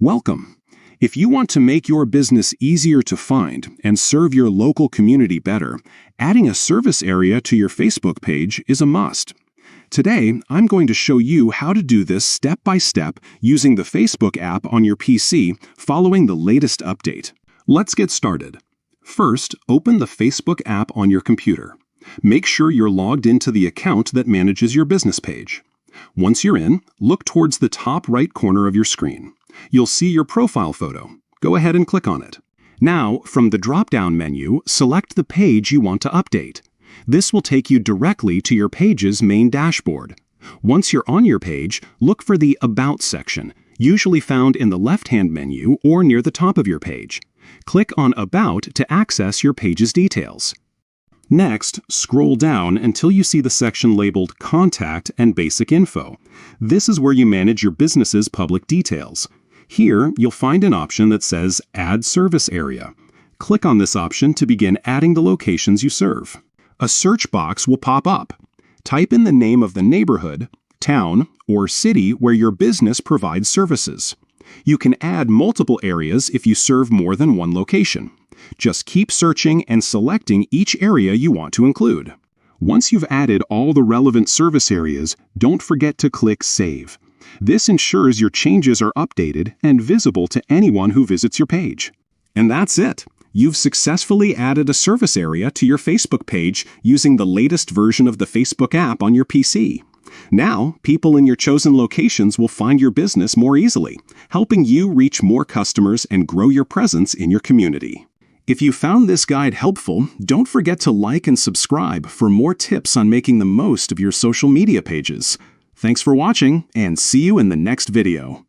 Welcome. If you want to make your business easier to find and serve your local community better, adding a service area to your Facebook page is a must. Today, I'm going to show you how to do this step by step using the Facebook app on your PC following the latest update. Let's get started. First, open the Facebook app on your computer. Make sure you're logged into the account that manages your business page. Once you're in, look towards the top right corner of your screen. You'll see your profile photo. Go ahead and click on it. Now, from the drop-down menu, select the page you want to update. This will take you directly to your page's main dashboard. Once you're on your page, look for the About section, usually found in the left-hand menu or near the top of your page. Click on About to access your page's details. Next, scroll down until you see the section labeled Contact and Basic Info. This is where you manage your business's public details. Here, you'll find an option that says Add Service Area. Click on this option to begin adding the locations you serve. A search box will pop up. Type in the name of the neighborhood, town, or city where your business provides services. You can add multiple areas if you serve more than one location. Just keep searching and selecting each area you want to include. Once you've added all the relevant service areas, don't forget to click Save. This ensures your changes are updated and visible to anyone who visits your page. And that's it. You've successfully added a service area to your Facebook page using the latest version of the Facebook app on your PC. Now, people in your chosen locations will find your business more easily, helping you reach more customers and grow your presence in your community. If you found this guide helpful, don't forget to like and subscribe for more tips on making the most of your social media pages. Thanks for watching, and see you in the next video.